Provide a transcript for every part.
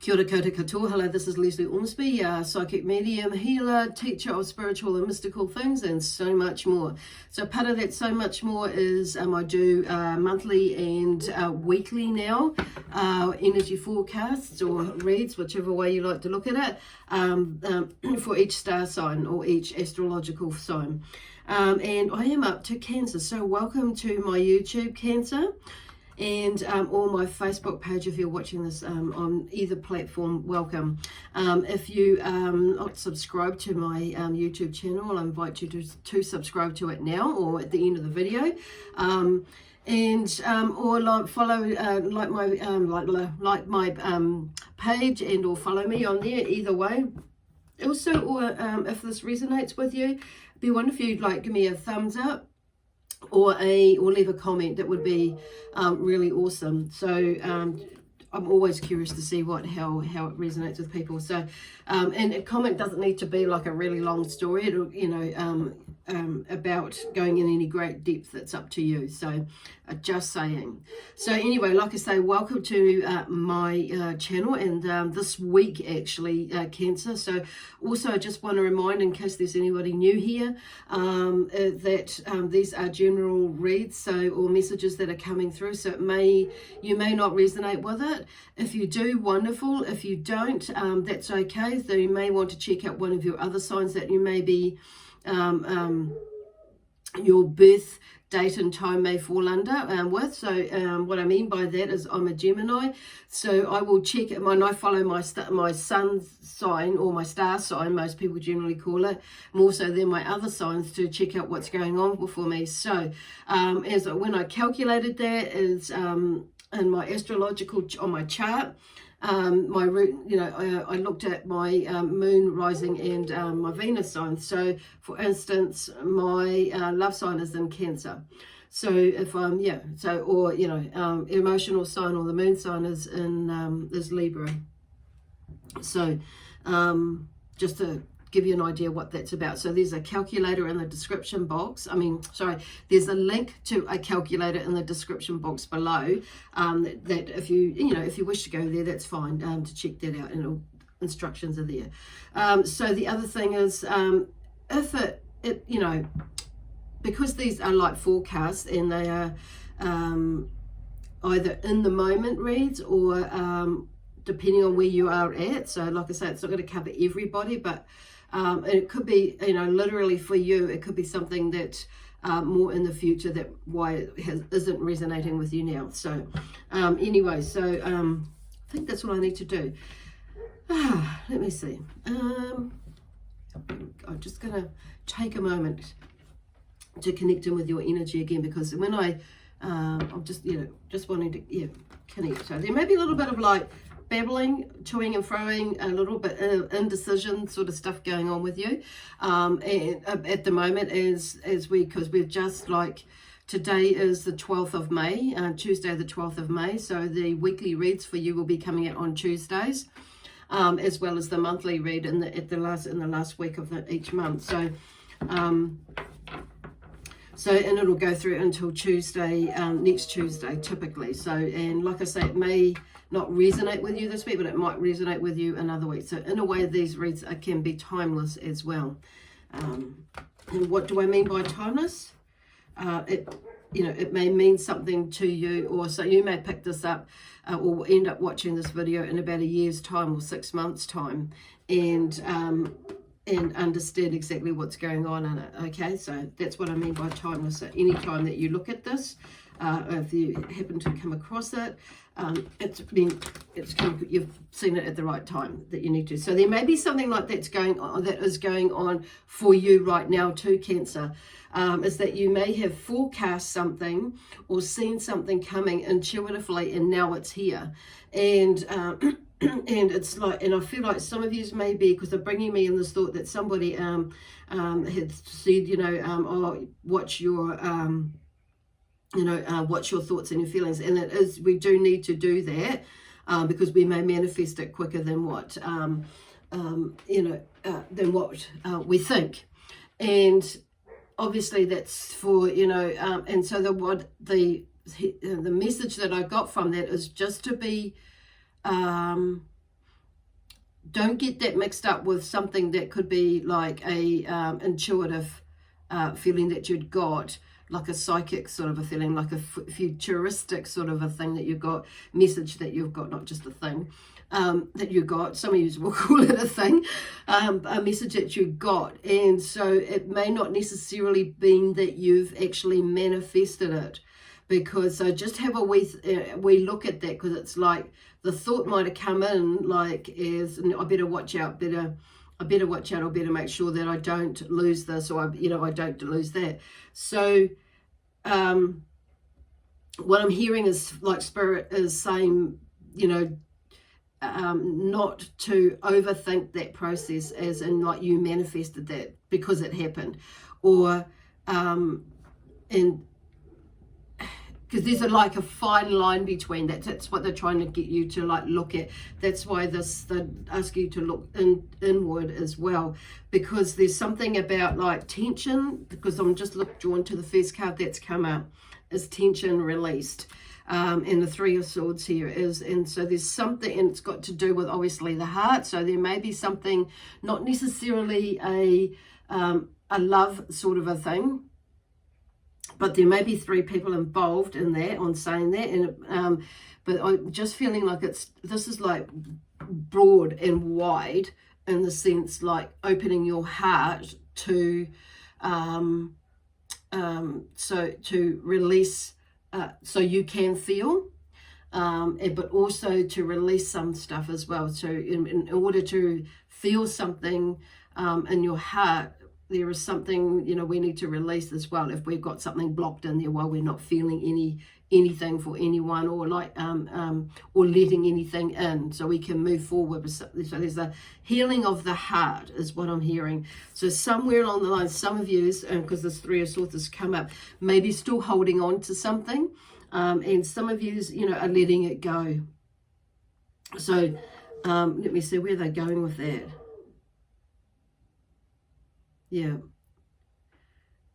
Kia ora koutou katoa. Hello, this is Lesley Ormsby, psychic medium, healer, teacher of spiritual and mystical things, and so much more. So part of that so much more is I do monthly and weekly now energy forecasts or reads, whichever way you like to look at it, for each star sign or each astrological sign. And I am up to Cancer, so welcome to my YouTube, Cancer. And or my Facebook page if you're watching this on either platform, welcome. If you not subscribed to my YouTube channel, I invite you to subscribe to it now or at the end of the video. Or like follow like my page and or follow me on there, either way. Also, or if this resonates with you, it'd be wonderful if you'd like give me a thumbs up or leave a comment. That would be really awesome. So I'm always curious to see how it resonates with people. So and a comment doesn't need to be like a really long story. It'll, you know, about going in any great depth. It's up to you. So just saying. So anyway, like I say, welcome to my channel, and this week actually Cancer. So also I just want to remind, in case there's anybody new here, that these are general reads, so or messages that are coming through. So you may not resonate with it. If you do, wonderful. If you don't, that's okay. So you may want to check out one of your other signs that you may be your birth date and time may fall under with. So what I mean by that is I'm a Gemini, so I will check it when I follow my sun sign or my star sign, most people generally call it, more so than my other signs, to check out what's going on for me. So when I calculated that is in my astrological on my chart, my root, you know, I looked at my moon rising and my Venus sign. So for instance, my love sign is in Cancer. So if or you know, emotional sign or the moon sign is in is Libra. So just to give you an idea what that's about. So there's a calculator in the description box. There's a link to a calculator in the description box below, that if you wish to go there, that's fine, to check that out, and all instructions are there. So the other thing is, if it you know, because these are like forecasts and they are either in the moment reads or depending on where you are at. So like I say, it's not going to cover everybody, but it could be, you know, literally for you, it could be something that more in the future, that why it isn't resonating with you now. So anyway, so I think that's what I need to do. Let me see. I'm just going to take a moment to connect in with your energy again, because when I'm just wanting to connect. So there may be a little bit of like babbling, toing and froing, a little bit indecision sort of stuff going on with you, and at the moment, because we've just like, today is the 12th of May, Tuesday the 12th of May, so the weekly reads for you will be coming out on Tuesdays, as well as the monthly read in the last week of each month. So and it'll go through until Tuesday, next Tuesday typically. So, and like I say, it may not resonate with you this week, but it might resonate with you another week. So in a way, these reads can be timeless as well. And what do I mean by timeless? It may mean something to you, or so you may pick this up or end up watching this video in about a year's time or 6 months time, and understand exactly what's going on in it. Okay, so that's what I mean by timeless. So any time that you look at this, if you happen to come across it, you've seen it at the right time that you need to. So there may be something like that is going on for you right now too, Cancer. Is that you may have forecast something or seen something coming intuitively, and now it's here, and it's like, and I feel like some of you may be, because they're bringing me in this thought that somebody had said, what's your thoughts and your feelings, and it is, we do need to do that, because we may manifest it quicker than what we think, and obviously that's for, and so the message that I got from that is just to be don't get that mixed up with something that could be like a intuitive feeling that you'd got, like a psychic sort of a feeling, like a futuristic sort of a thing that you've got, message that you've got, not just a thing that you got. Some of you will call it a thing, a message that you got. And so it may not necessarily mean that you've actually manifested it, because so just have a wee look at that, because it's like the thought might have come in like as, I better watch out, I better watch out, I better make sure that I don't lose this, or I don't lose that. So what I'm hearing is like Spirit is saying, not to overthink that process, as in like you manifested that because it happened, or and because there's like a fine line between that. That's what they're trying to get you to like look at. That's why they ask you to look inward as well, because there's something about like tension, because I'm just drawn to the first card that's come out, is tension released. And the Three of Swords here is, and so there's something, and it's got to do with obviously the heart. So there may be something, not necessarily a love sort of a thing, but there may be three people involved in that, on saying that. And but I'm just feeling like this is like broad and wide, in the sense like opening your heart to so to release, so you can feel, but also to release some stuff as well. So in order to feel something in your heart, there is something, we need to release as well. If we've got something blocked in there while we're not feeling anything for anyone, or like or letting anything in, so we can move forward with something. So there's a healing of the heart is what I'm hearing. So somewhere along the line, some of you, because this Three of Swords has come up, maybe still holding on to something, and some of you, are letting it go. So let me see where they're going with that. Yeah,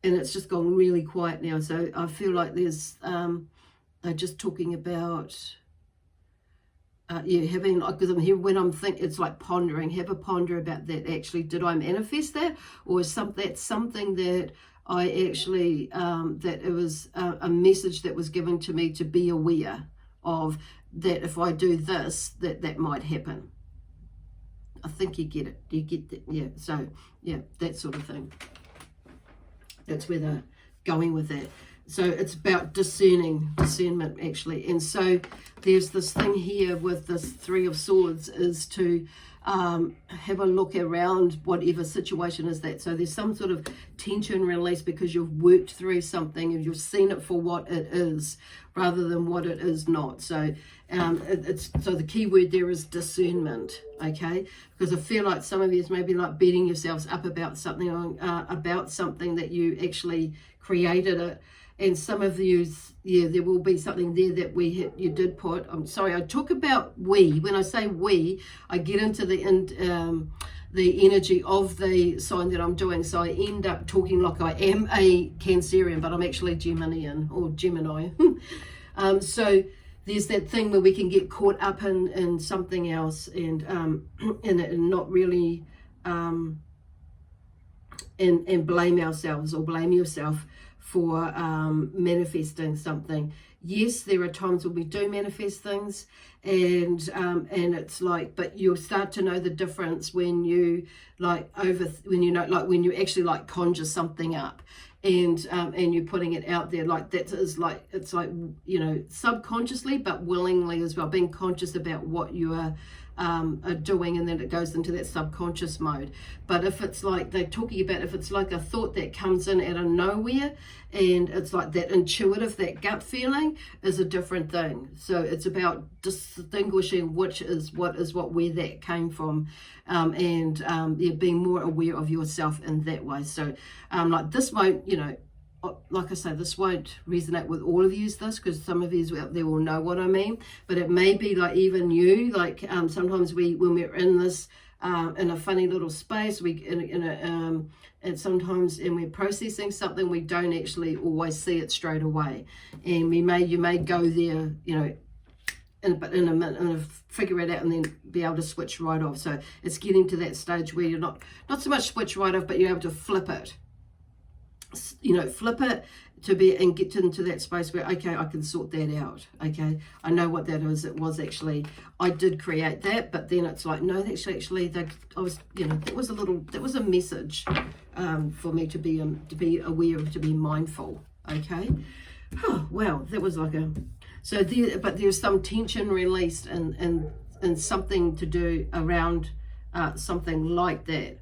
and it's just gone really quiet now. So I feel like there's, they're just talking about, having, because I'm here when I'm thinking, it's like pondering, have a ponder about that. Actually, did I manifest that? Or is that's something that I actually, that it was a message that was given to me to be aware of, that if I do this, that might happen. I think you get it. You get that? Yeah. So, yeah, that sort of thing. That's where they're going with that. So it's about discernment, actually. And so there's this thing here with this Three of Swords, is to have a look around whatever situation is that. So there's some sort of tension release, because you've worked through something and you've seen it for what it is, rather than what it is not. So so the key word there is discernment, okay? Because I feel like some of you is maybe like beating yourselves up about something that you actually created it. And some of you, there will be something there that you did put. I'm sorry, I talk about we. When I say we, I get into the energy of the sign that I'm doing. So I end up talking like I am a Cancerian, but I'm actually Geminian or Gemini. So there's that thing where we can get caught up in something else, and not really and blame ourselves, or blame yourself for manifesting something. Yes, there are times when we do manifest things, and it's like, but you'll start to know the difference when you when you actually like conjure something up, and you're putting it out there, like that is like, it's like, subconsciously but willingly as well, being conscious about what you are doing, and then it goes into that subconscious mode. But if it's like they're talking about, if it's like a thought that comes in out of nowhere, and it's like that intuitive, that gut feeling, is a different thing. So it's about distinguishing where that came from, and being more aware of yourself in that way. So like this won't, like I say, this won't resonate with all of you, because some of you out there will know what I mean, but it may be like even you, like sometimes when we're in this in a funny little space, and sometimes when we're processing something, we don't actually always see it straight away, and you may go there, but in a minute, and figure it out, and then be able to switch right off. So it's getting to that stage where you're not so much switch right off, but you're able to flip it. Flip it to be and get into that space where, okay, I can sort that out. Okay, I know what that is. It was actually, I did create that, but then it's like, no, actually that I was, that was a message for me to be aware of, to be mindful. Okay. Oh, wow, that was like but there's some tension released and something to do around something like that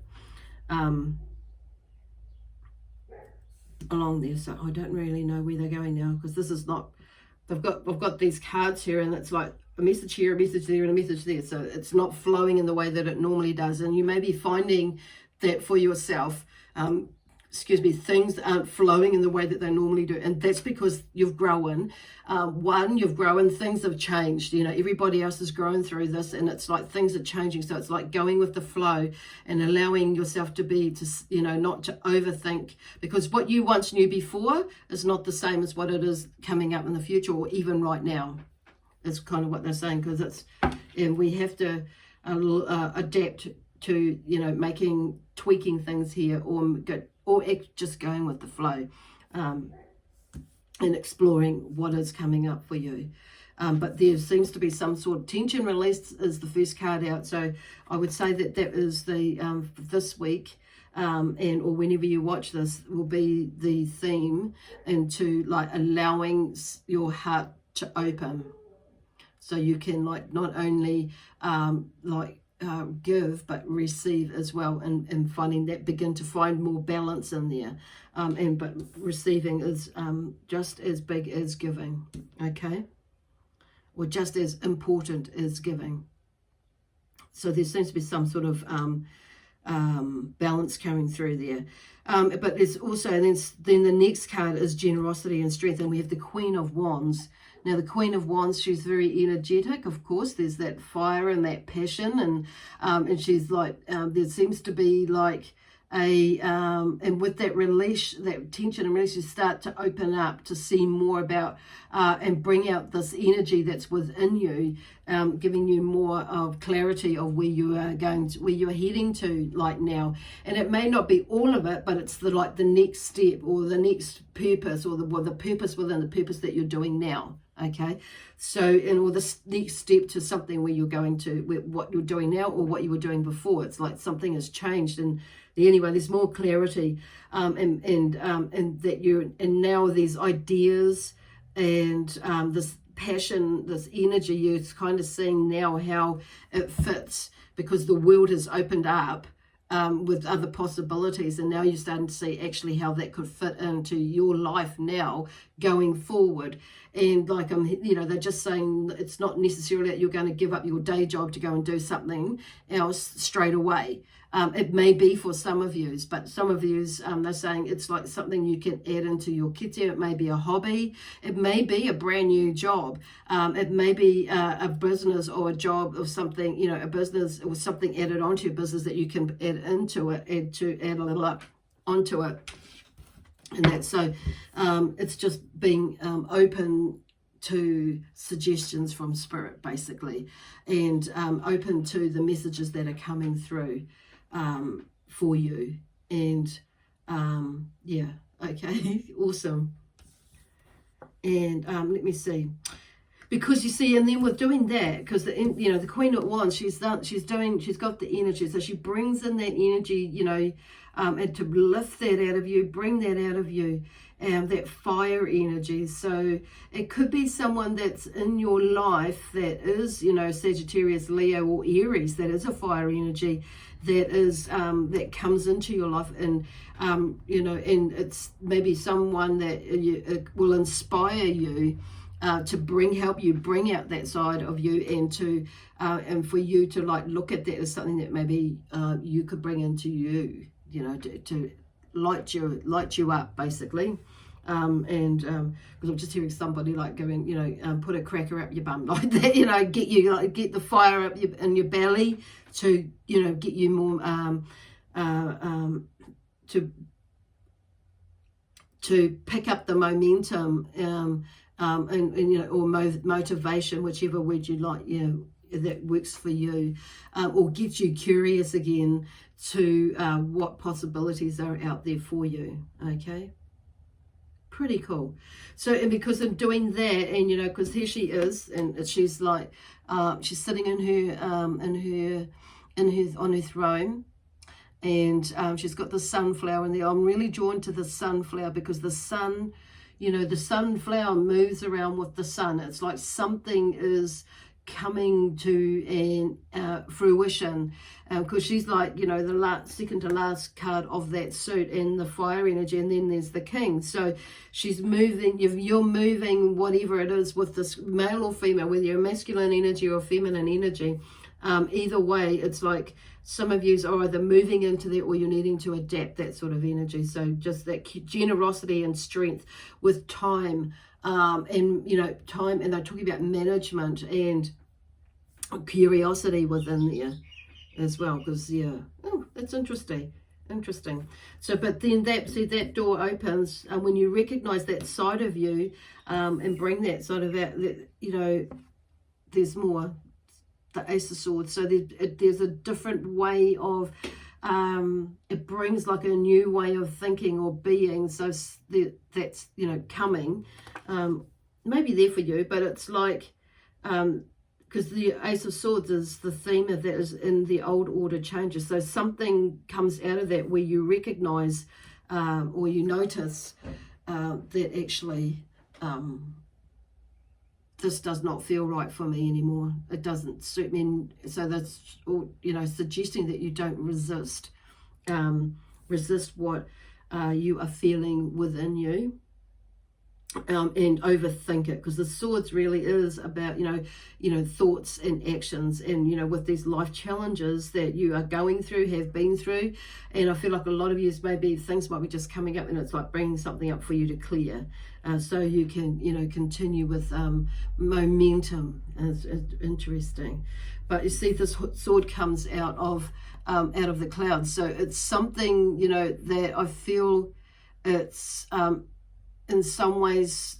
along there. So I don't really know where they're going now, because this is not, I've got these cards here, and it's like a message here, a message there, and a message there. So it's not flowing in the way that it normally does, and you may be finding that for yourself. Things aren't flowing in the way that they normally do, and that's because you've grown. You've grown, things have changed. Everybody else is growing through this, and it's like things are changing. So it's like going with the flow and allowing yourself to not to overthink, because what you once knew before is not the same as what it is coming up in the future, or even right now. That's kind of what they're saying, because and we have to adapt to tweaking things here, or just going with the flow, and exploring what is coming up for you. But there seems to be some sort of tension released is the first card out. So I would say that is the this week, or whenever you watch this, will be the theme into like allowing your heart to open, so you can not only give but receive as well, and finding that, begin to find more balance in there, but receiving is just as big as giving, okay, or just as important as giving. So there seems to be some sort of balance coming through there, but it's also, and then the next card is generosity and strength, and we have the Queen of Wands. Now, the Queen of Wands, she's very energetic, of course. There's that fire and that passion, and she's like, there seems to be like and with that release, that tension and release, you start to open up to see more about and bring out this energy that's within you, giving you more of clarity of where you are going to, where you're heading to like now. And it may not be all of it, but it's the next step, or the next purpose, or the purpose within the purpose that you're doing now. Okay, so or the next step to something where you're going to, what you're doing now or what you were doing before. It's like something has changed, and anyway, there's more clarity, and that and now these ideas and this passion, this energy, you're kind of seeing now how it fits, because the world has opened up with other possibilities, and now you're starting to see actually how that could fit into your life now going forward. And like they're just saying it's not necessarily that you're going to give up your day job to go and do something else straight away. It may be for some of you, but some of you, they're saying it's like something you can add into your kitty. It may be a hobby. It may be a brand new job. It may be a business or a job of something, a business or something added onto your business that you can add into it, add a little up onto it. And that's so it's just being open to suggestions from spirit, basically, and open to the messages that are coming through for you. And yeah, okay, awesome. And let me see, because you see, and then with doing that, because the Queen of Wands, she's got the energy, so she brings in that energy, and to lift that out of you, bring that out of you, that fire energy. So it could be someone that's in your life that is, Sagittarius, Leo, or Aries, that is a fire energy, that is that comes into your life, and and it's maybe someone that will inspire you to help you bring out that side of you, and for you to look at that as something that maybe you could bring into you, to light you up, basically. And because I'm just hearing somebody going, put a cracker up your bum, like that, get the fire up in your belly to, get you more, to pick up the momentum, and you know, or motivation, whichever word you like, you know, that works for you, or gets you curious again to what possibilities are out there for you. Okay, pretty cool. So, and because of doing that, and you know, because here she is, and she's like, she's sitting in her on her throne, and she's got the sunflower in there. I'm really drawn to the sunflower because the sun, you know, the sunflower moves around with the sun. It's like something is coming to fruition, because she's like, you know, the second to last card of that suit, and the fire energy, and then there's the king. So she's moving, you're moving whatever it is with this male or female, whether you're masculine energy or feminine energy. Either way, it's like some of you are either moving into that, or you're needing to adapt that sort of energy. So just that generosity and strength with time, and you know, time, and they're talking about management and curiosity within there as well, because yeah, oh, that's interesting. So, but then that door opens, and when you recognize that side of you, and bring that side of that, you know, there's more. The Ace of Swords, so there's a different way of, it brings like a new way of thinking or being. So that's, you know, coming, maybe there for you, but it's like, because the Ace of Swords is the theme of that, is in the old order changes. So something comes out of that where you recognize, or you notice that actually, this does not feel right for me anymore. It doesn't suit me. So that's, you know, suggesting that you don't resist what you are feeling within you, and overthink it, because the swords really is about, you know, thoughts and actions, and you know, with these life challenges that you are going through, have been through, and I feel like a lot of you, maybe things might be just coming up, and it's like bringing something up for you to clear, so you can, you know, continue with momentum. It's interesting. But you see, this sword comes out of the clouds, so it's something, you know, that I feel it's in some ways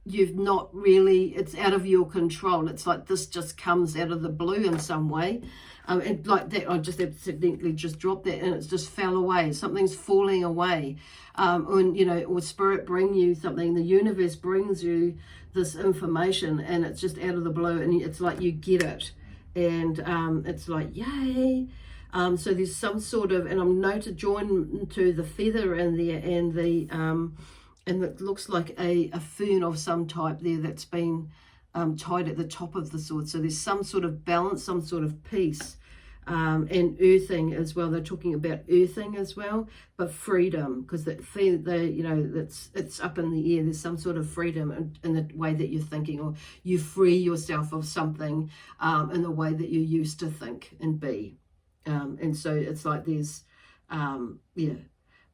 you've not really, it's out of your control. It's like this just comes out of the blue in some way, and like that, I just accidentally just dropped that, and it's just fell away. Something's falling away, and you know, or spirit bring you something, the universe brings you this information, and it's just out of the blue, and it's like you get it, and it's like, yay. So there's some sort of, and I'm drawn to the feather in there, and it looks like a fern of some type there that's been tied at the top of the sword. So there's some sort of balance, some sort of peace, and earthing as well. They're talking about earthing as well, but freedom, because you know, it's up in the air. There's some sort of freedom in the way that you're thinking, or you free yourself of something in the way that you used to think and be. And so it's like there's, yeah.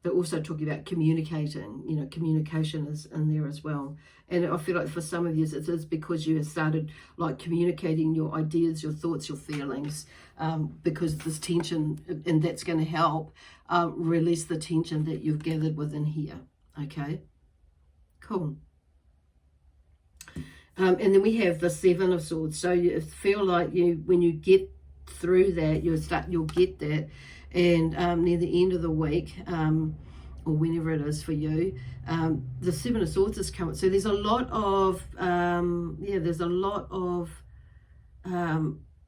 They're also talking about communicating, you know, communication is in there as well. And I feel like for some of you, it is because you have started like communicating your ideas, your thoughts, your feelings, because this tension, and that's going to help release the tension that you've gathered within here. Okay, cool. And then we have the Seven of Swords. So you feel like when you get through that, you'll get that. And near the end of the week, or whenever it is for you, the Seven of Swords is coming. So there's a lot of,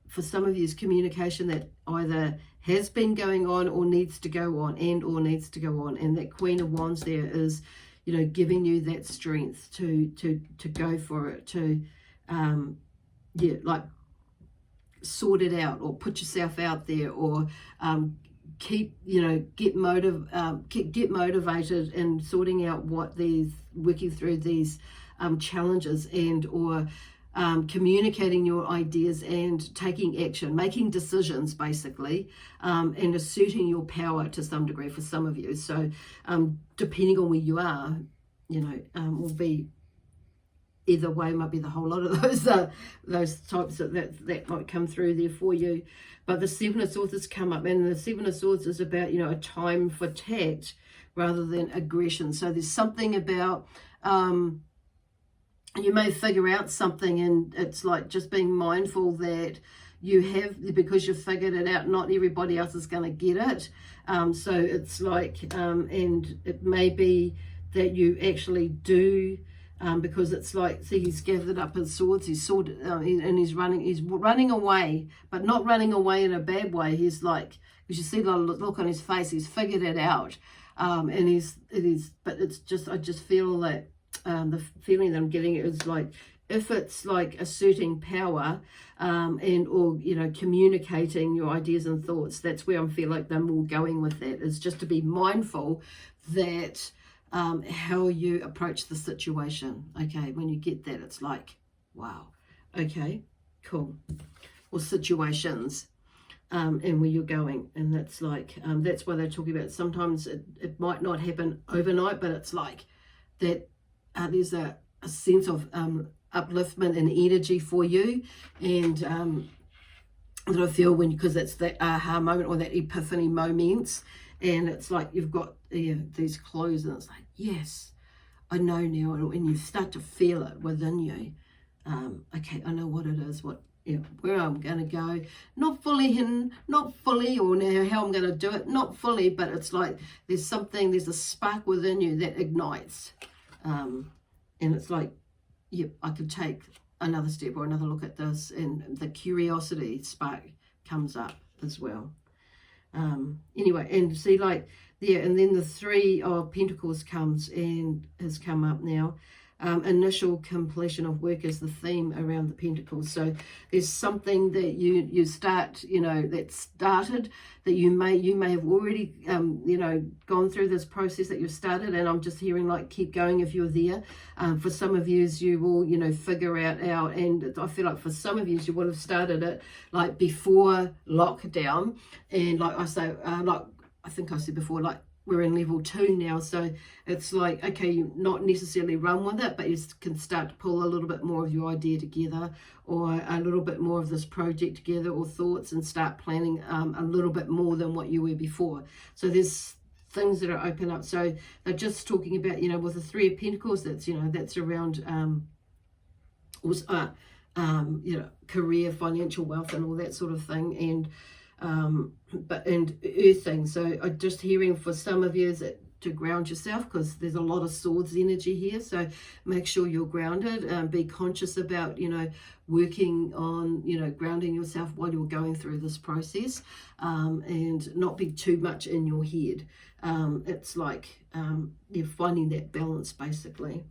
for some of you, is communication that either has been going on or needs to go on, or needs to go on. And that Queen of Wands there is, you know, giving you that strength to go for it, to, like sort it out, or put yourself out there, or get motivated in sorting out working through these challenges, and or communicating your ideas and taking action, making decisions basically, and asserting your power to some degree for some of you. So depending on where you are, you know, will be either way, might be the whole lot of those types that might come through there for you. But the Seven of Swords has come up, and the Seven of Swords is about, you know, a time for tact rather than aggression. So there's something about you may figure out something, and it's like just being mindful that you have, because you've figured it out, not everybody else is going to get it. So it's like, and it may be that you actually do, because it's like, see, he's gathered up his swords, and he's running away, but not running away in a bad way. He's like, because you see the look on his face, he's figured it out, and but it's just, I just feel that the feeling that I'm getting is like, if it's like asserting power, and or communicating your ideas and thoughts, that's where I feel like they're more going with that, is just to be mindful that how you approach the situation. Okay, when you get that, it's like, wow, okay, cool. Or situations, and where you're going, and that's like, that's why they're talking about sometimes it might not happen overnight, but it's like that there's a sense of upliftment and energy for you, and that I feel because it's that aha moment or that epiphany moments, and it's like you've got these clues, and it's like, yes, I know now, and you start to feel it within you. Okay, I know what it is, where I'm going to go, not fully, or now how I'm going to do it, not fully, but it's like there's a spark within you that ignites, and it's like, yep, I could take another step or another look at this, and the curiosity spark comes up as well. Anyway, and see, like, yeah, and then the Three of Pentacles has come up now. Initial completion of work is the theme around the Pentacles. So there's something that you start, that started, that you may have already, gone through this process that you've started, and I'm just hearing like, keep going if you're there. For some of you will, figure it out, and I feel like for some of you would have started it like before lockdown, and like I say, like I think I said before, like, we're in level 2 now, so it's like, okay, you not necessarily run with it, but you can start to pull a little bit more of your idea together, or a little bit more of this project together, or thoughts, and start planning a little bit more than what you were before. So there's things that are open up. So they're just talking about, with the Three of Pentacles, that's, that's around career, financial wealth, and all that sort of thing, and earthing. So I'm just hearing for some of you that to ground yourself, because there's a lot of swords energy here, so make sure you're grounded, be conscious about working on grounding yourself while you're going through this process, and not be too much in your head. It's like you're finding that balance basically.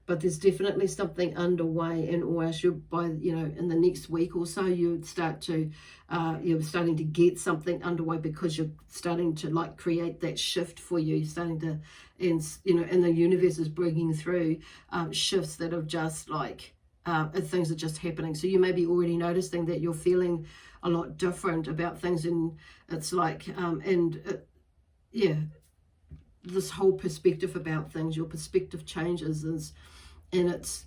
But there's definitely something underway, and or else in the next week or so, you'd start to, you're starting to get something underway, because you're starting to like create that shift for you. You're starting to, and the universe is bringing through shifts that are just like, things are just happening. So you may be already noticing that you're feeling a lot different about things, and it's like, this whole perspective about things, your perspective changes, and it's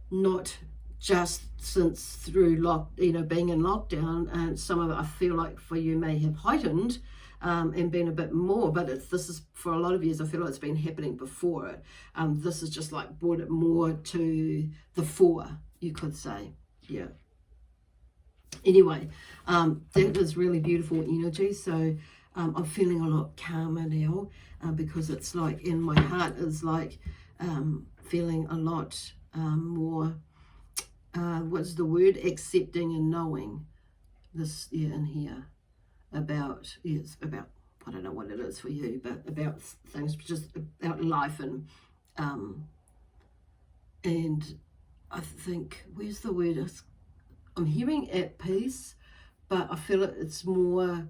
not just since through being in lockdown, and some of it I feel like for you may have heightened, and been a bit more, but this is for a lot of years, I feel like it's been happening before it. This is just like brought it more to the fore, you could say. Yeah. Anyway, that is really beautiful energy. So I'm feeling a lot calmer now, because it's like, in my heart is like feeling a lot more, what's the word, accepting and knowing this in here about, about, I don't know what it is for you, but about things, just about life, and I think, where's the word, I'm hearing at peace, but I feel it's more,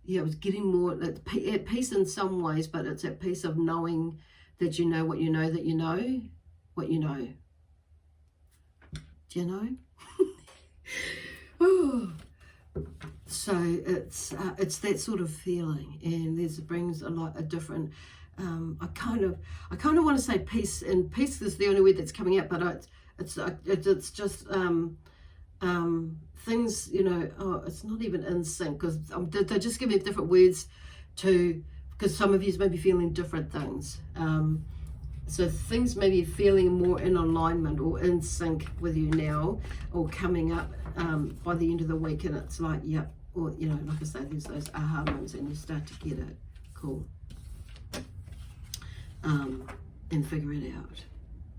it's getting more at peace in some ways, but it's at peace of knowing that you know what you know, that you know what you know. Do you know? So it's that sort of feeling, and brings a different. I kind of want to say peace, and peace is the only word that's coming out, but it's just things, it's not even in sync, because they're just giving me different words because some of you may be feeling different things. So things may be feeling more in alignment or in sync with you now, or coming up by the end of the week, and it's like, yep, or, you know, like I say, there's those aha moments and you start to get it. Cool. And figure it out.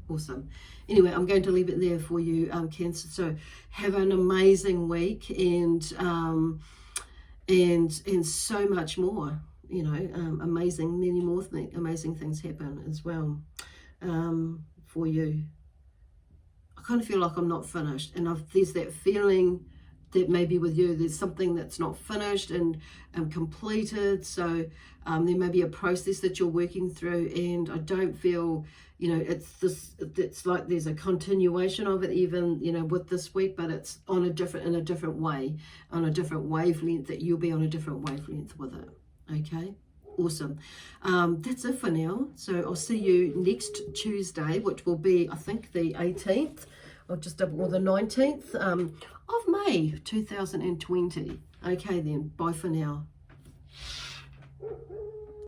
Awesome. Anyway, I'm going to leave it there for you, Cancer. So have an amazing week, and so much more. You know, many more amazing things happen as well for you. I kind of feel like I'm not finished, and there's that feeling that maybe with you there's something that's not finished and completed. So there may be a process that you're working through, and I don't feel, you know, it's like there's a continuation of it, even, you know, with this week, but it's in a different way, on a different wavelength, that you'll be on a different wavelength with it. Okay, awesome. That's it for now. So I'll see you next Tuesday, which will be, I think, the 18th, or the 19th of May 2020. Okay then, bye for now.